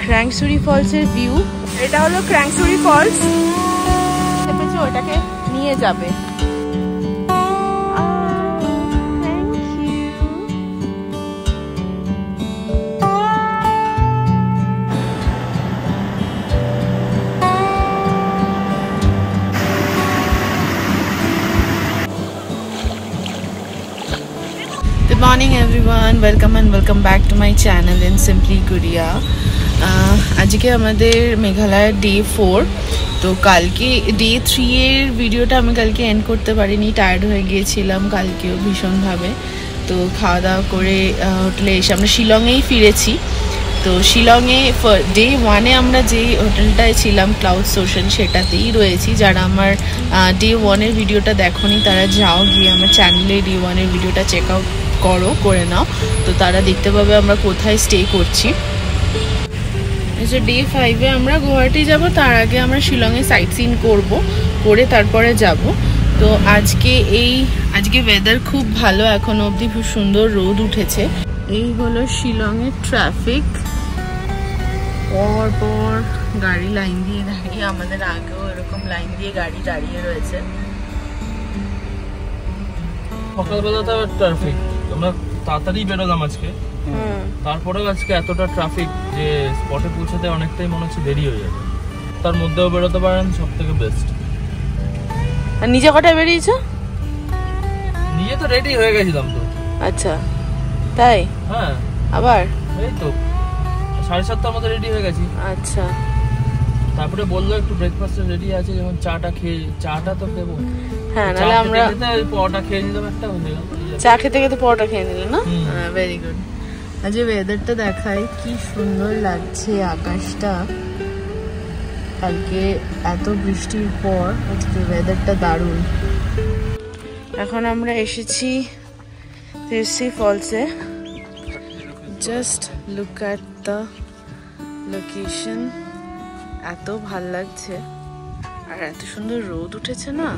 ক্র্যাংসুরি ফলসের view. এটা হলো ক্র্যাংসুরি false, চেপেছে ওটাকে নিয়ে যাবে। Good morning everyone, welcome back to my channel in Simply Guria. আজকে আমাদের মেঘালয়ের ডে 4, তো কালকে ডে 3 এর ভিডিওটা আমি কালকে এন্ড করতে পারিনি, টায়ার্ড হয়ে গিয়েছিলাম কালকেও ভীষণভাবে। তো খাওয়া দাওয়া করে হোটেলে এসে আমরা শিলংয়েই ফিরেছি। তো শিলংয়ে ডে 1-এ আমরা যেই হোটেলটায় ছিলাম ক্লাউড সোশ্যাল, সেটাতেই রয়েছি। যারা আমার ডে 1-এর ভিডিওটা দেখোনি তারা যাও, গিয়ে আমার চ্যানেলে ডে 1-এর ভিডিওটা চেক আউট করে নাও, তো তারা দেখতে পাবে আমরা কোথায় স্টে করছি। ডে 5-এ আমরা গুয়াহাটি যাব, তার আগে আমরা শিলংয়ে সাইট সিন করে তারপরে যাব। তো আজকে ওয়েদার খুব ভালো, এখনো অবধি খুব সুন্দর রোদ উঠেছে। এই হলো শিলংয়ের ট্রাফিক, পর গাড়ি লাইন দিয়ে দাঁড়িয়ে, আমাদের আগেও এরকম লাইন দিয়ে গাড়ি দাঁড়িয়ে রয়েছে। সকালবেলা তো ট্রাফিক, আমরা তাড়াতাড়ি বেরোলাম আজকে, তারপরেও আজকে এতটা ট্রাফিক যে স্পটে পৌঁছাতে অনেকটাই মনে হচ্ছে দেরি হয়ে যাবে। তার মধ্যেও বেরোতে পারেন, সব থেকে বেস্ট। আর নিজে কটায় বেরিয়েছো? নিজে তো রেডি হয়ে গেছিলাম তো। আচ্ছা তাই? হ্যাঁ, আবার এই তো 7:30টার মধ্যে রেডি হয়ে গেছি। আচ্ছা, তারপরে বললো একটু ব্রেকফাস্টে রেডি আছে, যেমন চাটা তো খেবো। হ্যাঁ, নাহলে আমরা পরোটা খেয়ে নিলাম একটা, চা খেতে খেতে পরোটা খেয়ে নিলাম না। হ্যাঁ, ভেরি গুড। আজ ওয়েদারটা দেখাই, কি সুন্দর লাগছে আকাশটা। কালকে এত বৃষ্টির পর আজকে ওয়েদারটা দারুণ। এখন আমরা এসেছি তিরসি ফলসে। Just look at the location, এত ভাল লাগছে আর এত সুন্দর রোদ উঠেছে না।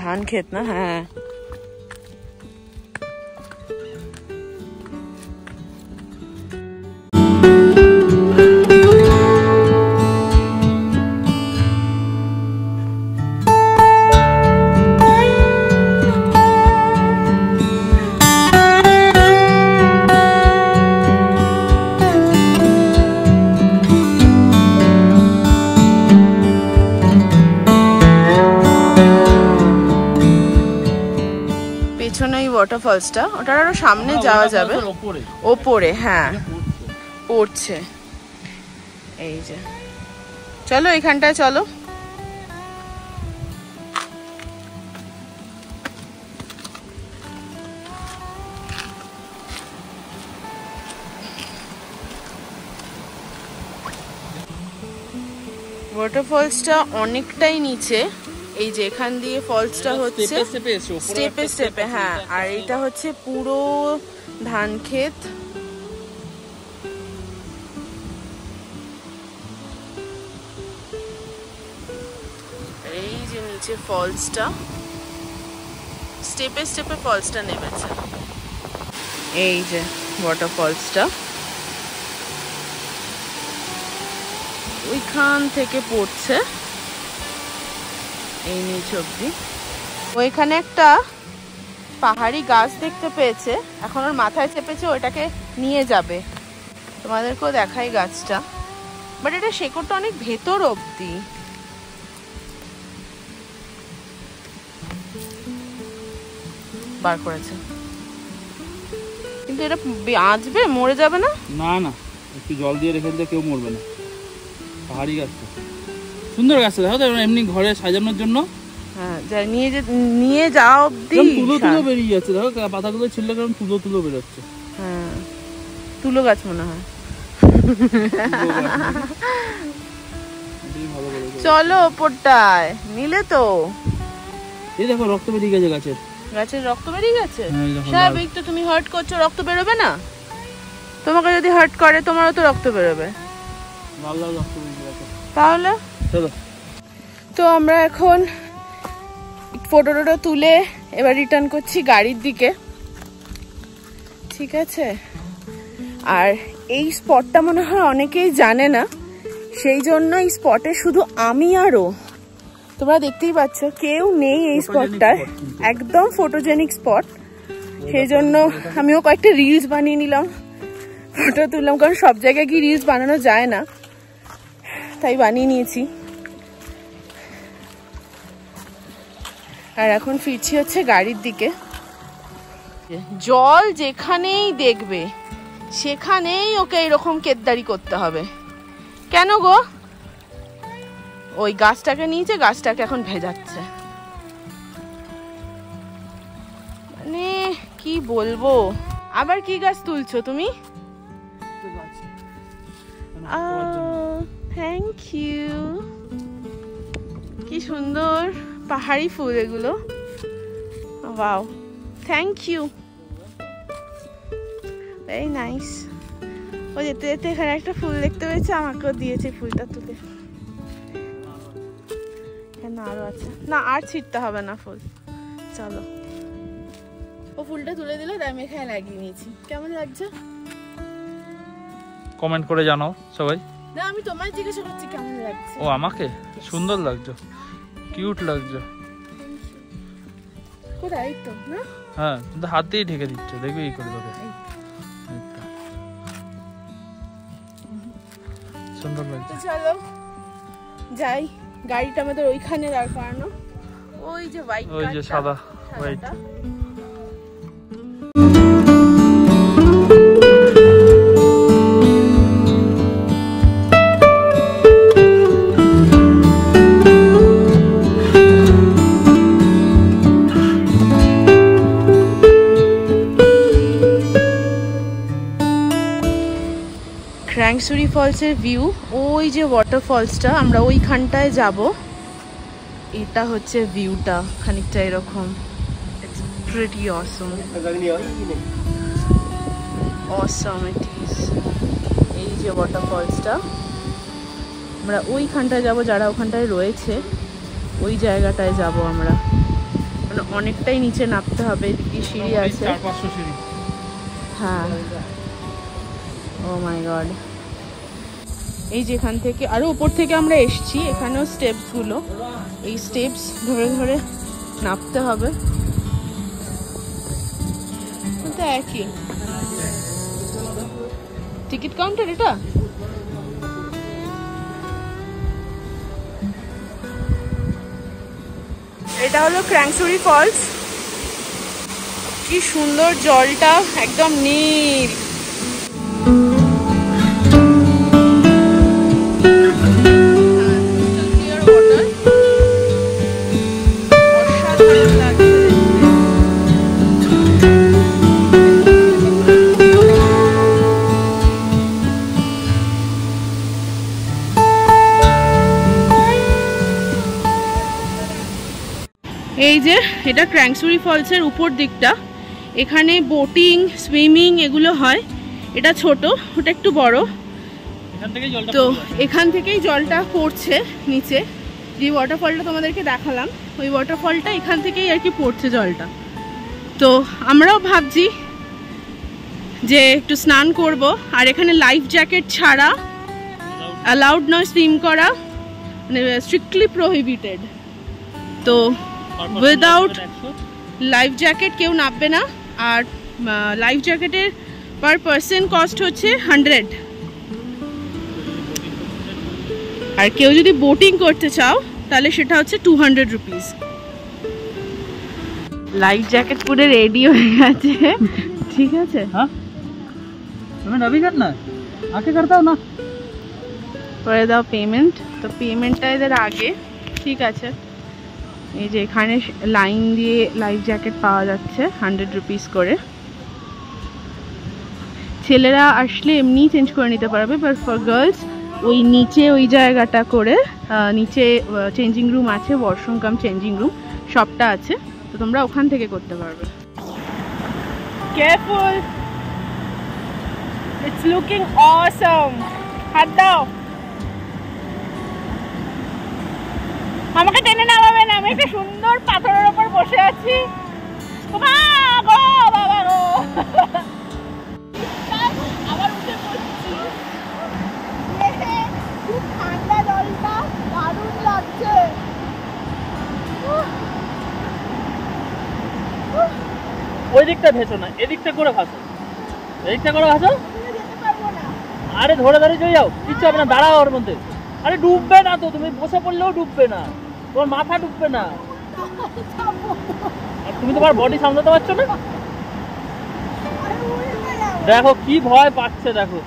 ধান ক্ষেত না? হ্যাঁ, ওয়াটারফলসটা, ওটার আরো সামনে যাওয়া যাবে, ওপরে। হ্যাঁ, পড়ছে। এই যে, চলো এখানটায় চলো। ওয়াটারফলসটা অনেকটাই নিচে, এই যে এখান দিয়ে ফলসটা হচ্ছে স্টেপে স্টেপে। হ্যাঁ, আর এটা হচ্ছে পুরো ধান ক্ষেত। এই যে নিচে ফলসটা, স্টেপে স্টেপে ফলসটা নেমেছে। এই যে ওয়াটারফলসটা ওইখান থেকে পড়ছে এই নিচ অব্দি। ওইখানে একটা পাহাড়ি গাছ দেখতে পেয়েছে, এখন ওর মাথায় চেপেছে, ওইটাকে নিয়ে যাবে। তোমাদেরকেও দেখাই গাছটা, বাট এটা শেকড়টা অনেক ভেতর অব্দি। বার করেছে, কিন্তু এটা বাঁচবে, মরে যাবে না? না না, একটু জল দিয়ে রেখে দিলে কেউ মরবে না। পাহাড়ি গাছটা সুন্দর গাছটা, দেখো তো এমনি ঘরে সাজানোর জন্য। হ্যাঁ, নিয়ে যাও অব্দি তুলো বেরিয়ে যাচ্ছে, দেখো পাতাগুলো ছিললে কেমন তুলো বেরোচ্ছে। হ্যাঁ, তুলো গাছ মনে হয়। ভালো বলে চলো ওপরটায়, নিলে তো। এই দেখো রক্ত বেরিয়ে গেছে গাছের। গাছের রক্ত বেরিয়ে গেছে? স্বাভাবিক তো, তুমি হার্ট করছো, রক্ত বেরোবে না? তোমাকে যদি হার্ট করে তোমারও তো রক্ত বেরোবে। লাল লাল রক্ত বেরিয়ে গেছে। তাহলে চলো। তো আমরা এখন ফটো টটো তুলে এবার রিটার্ন করছি গাড়ির দিকে, ঠিক আছে? আর এই স্পটটা মনে হয় অনেকেই জানে না, সেই জন্য এই স্পটে শুধু আমি আরও, তোমরা দেখতেই পাচ্ছ কেউ নেই এই স্পটটায়, একদম ফটোজেনিক স্পট। সেই জন্য আমিও কয়েকটা রিলস বানিয়ে নিলাম, ফটো তুললাম, কারণ সব জায়গায় গিয়ে রিলস বানানো যায় না, তাই বানিয়ে নিয়েছি। আর এখন ফিরছি হচ্ছে গাড়ির দিকে। জল যেখানেই দেখবে সেখানেই ওকে এরকম কেদ্দারি করতে হবে। কেন গো? ওই গাছটাকে নিয়েছে, গাছটাকে এখন ভেজাচ্ছে। মানে কি বলবো। আবার কি গাছ তুলছো তুমি? Thank you. কি সুন্দর পাহাড়ি ফুল এগুলো। Wow, thank you, very nice. ও যেতে যেতে এখানে একটা ফুল দেখতে পেয়েছে, আমাকেও দিয়েছে ফুলটা তুলে। এখানে আরো আছে না, আর ছিটতে হবে না ফুল। চলো, ও ফুলটা তুলে দিলে, তাই আমি এখানে লাগিয়ে নিয়েছি। কেমন লাগছে কমেন্ট করে জানাও সবাই। না, আমি তোমায় জিজ্ঞাসা করছি কেমন লাগছে। ও আমাকে? সুন্দর লাগছে, কিউট লাগছে। কোথায় তো না? হ্যাঁ, কিন্তু হাত দিয়ে ঢেকে দিচ্ছ, দেখবে এই করে তোকে। সুন্দর লাগছে। চলো যাই, গাড়িটা আমাদের ওইখানে দাঁড় করানো, ওই যে হোয়াইট, ওই যে সাদা হোয়াইট। ক্র্যাংসুরি ফলসের ভিউ, ওই যে ওয়াটারফলসটা, আমরা ওইখানটায় যাব। এটা হচ্ছে ভিউটা, খানিকটা এরকম। It's pretty Assam, Assam it is. এই যে ওয়াটারফলসটা, আমরা ওইখানটায় যাব, যারা ওখানটায় রয়েছে ওই জায়গাটায় যাব আমরা। মানে অনেকটাই নিচে নামতে হবে, এদিকে সিঁড়ি আছে। হ্যাঁ, ও মাই গড। এই যেখান থেকে আরো উপর থেকে আমরা এসছি, এখানেও স্টেপস গুলো, এই স্টেপস ধরে ধরে নামতে হবে। কিন্তু একই টিকিট কাউন্টার এটা। এটা হলো ক্র্যাংসুরি ফলস। কি সুন্দর জলটা, একদম নীল। এই যে এটা ক্র্যাংসুরি ফলসের উপর দিকটা, এখানে বোটিং, সুইমিং এগুলো হয়। এটা ছোট, ওটা একটু বড়। তো এখান থেকেই জলটা পড়ছে নিচে। যে ওয়াটারফলটা তোমাদেরকে দেখালাম, ওই ওয়াটারফলটা এখান থেকেই আর কি পড়ছে জলটা। তো আমরাও ভাবছি যে একটু স্নান করব। আর এখানে লাইফ জ্যাকেট ছাড়া অ্যালাউড নয় সুইম করা, মানে স্ট্রিক্টলি প্রহিবিটেড। তো উইদাউট লাইফ জ্যাকেট কেউ নামবে না। আর লাইফ জ্যাকেটের পার পার্সন কস্ট হচ্ছে 100। আর কেউ যদি বোটিং করতে চাও তাহলে সেটা হচ্ছে 200 রুপিস। লাইফ জ্যাকেট পুরো রেডি হয়ে গেছে, ঠিক আছে। হ্যাঁ, পেমেন্ট अभी करना है, आके करता हो ना, করে দাও পেমেন্ট। তো পেমেন্টটা এদের আগে, ঠিক আছে। এই যে এখানে লাইন দিয়ে লাইফ জ্যাকেট পাওয়া যাচ্ছে 100 রুপিস করে। ছেলেরা আসলে এমনি চেঞ্জ করে নিতে পারবে, বাট ফর গার্লস ওই নিচে ওই জায়গাটা করে নিচে চেঞ্জিং রুম আছে, ওয়াশরুম কাম চেঞ্জিং রুম সবটা আছে, তো তোমরা ওখান থেকে করতে পারবে। Careful, it's looking awesome. হাত দাও, আমাকে টেনে নামাবে না, আমি একটা সুন্দর পাথরের উপর বসে আছি। আবার উঠে পড়ছি, খুব ঠান্ডা জলটা, দারুণ লাগছে। ওই দিকটা ভেসো না, এদিকটা করে ভাসো, এদিকটা করে ভাসো। আরে ধরে ধরে চলে যাও, কিচ্ছু হবে না, দাঁড়াও ওর মধ্যে। আরে ডুববে না তো, তুমি বসে পড়লেও ডুববে না, তোমার মাথা ডুববে না। তুমি তোমার বডি সামলাতে পারছো না। দেখো কি ভয় পাচ্ছে, দেখো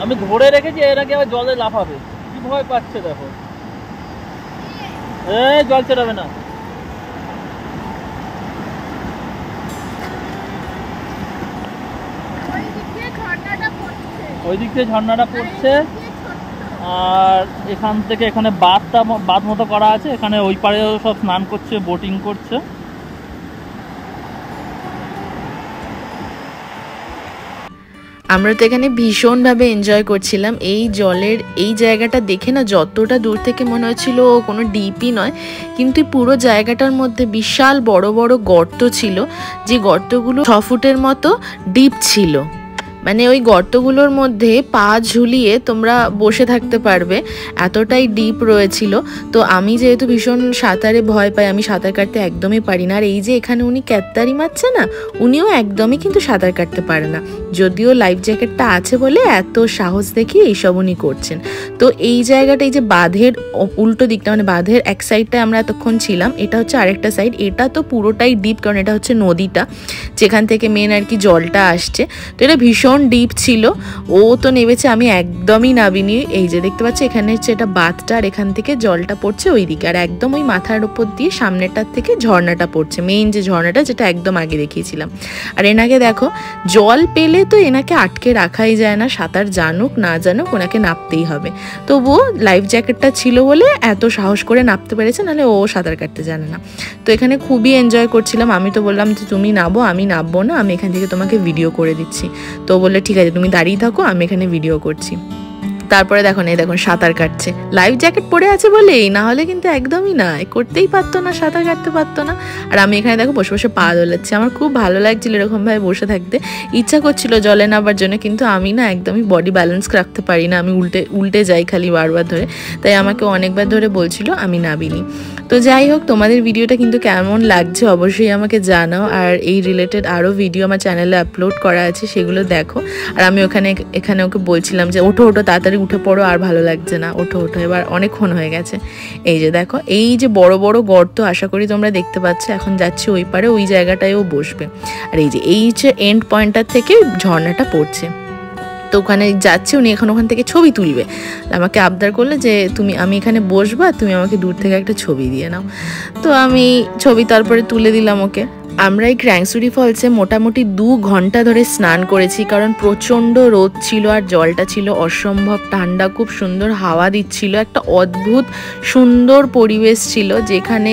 আমি ধরে রেখেছি, এর আগে আবার জলে লাফাবে, কি ভয় পাচ্ছে দেখো। জল ছেড়াবে না। ওই দিক দিয়ে ঝর্ণাটা পড়ছে, আর এখান থেকে এখানে বাঁধ মতো করা আছে, এখানে ওই পাড়েও সব স্নান করছে, বোটিং করছে। আমরা তো এখানে ভীষণভাবে এনজয় করছিলাম। এই জলের এই জায়গাটা দেখে না, যতটা দূর থেকে মনে হচ্ছিল কোনো ডিপই নয়, কিন্তু পুরো জায়গাটার মধ্যে বিশাল বড় বড় গর্ত ছিল, যে গর্তগুলো 6 ফুটের মতো ডিপ ছিল। মানে ওই গর্তগুলোর মধ্যে পা ঝুলিয়ে তোমরা বসে থাকতে পারবে, এতটাই ডিপ রয়েছিল। তো আমি যেহেতু ভীষণ সাঁতারে ভয় পাই, আমি সাঁতার কাটতে একদমই পারি না। আর এই যে এখানে উনি ক্যাত্তারি মারছে না, উনিও একদমই কিন্তু সাঁতার কাটতে পারে না, যদিও লাইফ জ্যাকেটটা আছে বলে এত সাহস দেখিয়ে এইসব উনি করছেন। তো এই জায়গাটা, এই যে বাঁধের উল্টো দিকটা, মানে বাঁধের এক সাইডটায় আমরা এতক্ষণ ছিলাম, এটা হচ্ছে আরেকটা সাইড, এটা তো পুরোটাই ডিপ, কারণ এটা হচ্ছে নদীটা যেখান থেকে মেন আর কি জলটা আসছে। তো এটা ভীষণ ডিপ ছিল। ও তো নেমেছে, আমি একদমই নামিনি। এই যে দেখতে পাচ্ছি এখানে হচ্ছে এটা বাঁধটা, আর এখান থেকে জলটা পড়ছে ওই দিকে, আর একদম ওই মাথার উপর দিয়ে সামনেটার থেকে ঝর্ণাটা পড়ছে, মেইন যে ঝর্ণাটা যেটা একদম আগে দেখিয়েছিলাম। আর এনাকে দেখো, জল পেলে তো এনাকে আটকে রাখাই যায় না, সাঁতার জানুক না জানুক ওনাকে নামতেই হবে। তবুও লাইফ জ্যাকেটটা ছিল বলে এত সাহস করে নামতে পেরেছে, নাহলে ও সাঁতার কাটতে জানে না। তো এখানে খুবই এনজয় করছিলাম। আমি তো বললাম যে তুমি নামো, আমি নামবো না, আমি এখান থেকে তোমাকে ভিডিও করে দিচ্ছি। তো বললে ঠিক আছে, তুমি দাঁড়িয়ে থাকো, আমি এখানে ভিডিও করছি। তারপরে দেখো এই দেখুন সাঁতার কাটছে, লাইফ জ্যাকেট পরে আছে বলেই, না হলে কিন্তু একদমই না, করতেই পারতো না, সাঁতার কাটতে পারতো না। আর আমি এখানে দেখো বসে বসে পা দোলাচ্ছি, আমার খুব ভালো লাগছিল এরকমভাবে বসে থাকতে, ইচ্ছা করছিল জলে নামার জন্য, কিন্তু আমি না একদমই বডি ব্যালেন্স রাখতে পারি না, আমি উল্টে যাই খালি বারবার ধরে, তাই আমাকে অনেকবার ধরে বলছিল, আমি নামিনি। তো যাই হোক, তোমাদের ভিডিওটা কিন্তু কেমন লাগছে অবশ্যই আমাকে জানাও, আর এই রিলেটেড আরও ভিডিও আমার চ্যানেলে আপলোড করা আছে, সেগুলো দেখো। আর আমি এখানে ওকে বলছিলাম যে ওঠো তাড়াতাড়ি উঠে পড়ো, আর ভালো লাগছে না, ওঠো, এবার অনেকক্ষণ হয়ে গেছে। এই যে দেখো, এই যে বড় বড় গর্ত আশা করি তোমরা দেখতে পাচ্ছ, এখন যাচ্ছি ওই পারে, ওই জায়গাটায়ও বসবে। আর এই যে এন্ড পয়েন্টটার থেকে ঝর্ণাটা পড়ছে, তো ওখানে যাচ্ছে উনি, এখন ওখান থেকে ছবি তুলবে। আমাকে আবদার করলে যে আমি এখানে বসবা, তুমি আমাকে দূর থেকে একটা ছবি দিয়ে নাও। তো আমি ছবি তারপরে তুলে দিলাম ওকে। আমরা এই ক্র্যাংসুরি ফলসে মোটামুটি 2 ঘন্টা ধরে স্নান করেছি, কারণ প্রচণ্ড রোদ ছিল আর জলটা ছিল অসম্ভব ঠান্ডা, খুব সুন্দর হাওয়া দিচ্ছিল, একটা অদ্ভুত সুন্দর পরিবেশ ছিল, যেখানে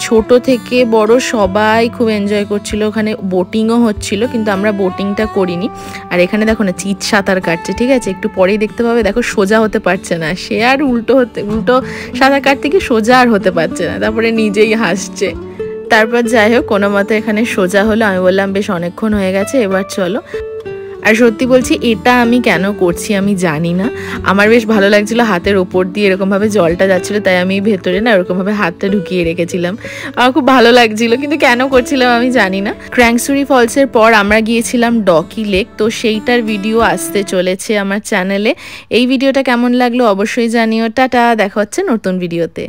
ছোট থেকে বড় সবাই খুব এনজয় করছিল। ওখানে বোটিংও হচ্ছিল, কিন্তু আমরা বোটিংটা করিনি। আর এখানে দেখো না, চিৎ সাঁতার কাটছে, ঠিক আছে, একটু পরেই দেখতে পাবে। দেখো সোজা হতে পারছে না সে, আর উল্টো সাঁতার কাটতে গিয়ে সোজা আর হতে পারছে না, তারপরে নিজেই হাসছে। তারপর যাই হোক কোনো মতে এখানে সোজা হলো। আমি বললাম বেশ অনেকক্ষণ হয়ে গেছে, এবার চলো। আর সত্যি বলছি, এটা আমি কেন করছি আমি জানি না, আমার বেশ ভালো লাগছিল, হাতের ওপর দিয়ে এরকমভাবে জলটা যাচ্ছিলো, তাই আমি ভেতরে না এরকমভাবে হাতটা ঢুকিয়ে রেখেছিলাম, আমার খুব ভালো লাগছিল, কিন্তু কেন করছিলাম আমি জানি না। ক্র্যাংসুরি ফলসের পর আমরা গিয়েছিলাম ডকি লেক, তো সেইটার ভিডিও আসতে চলেছে আমার চ্যানেলে। এই ভিডিওটা কেমন লাগলো অবশ্যই জানিও। টাটা, দেখা হচ্ছে নতুন ভিডিওতে।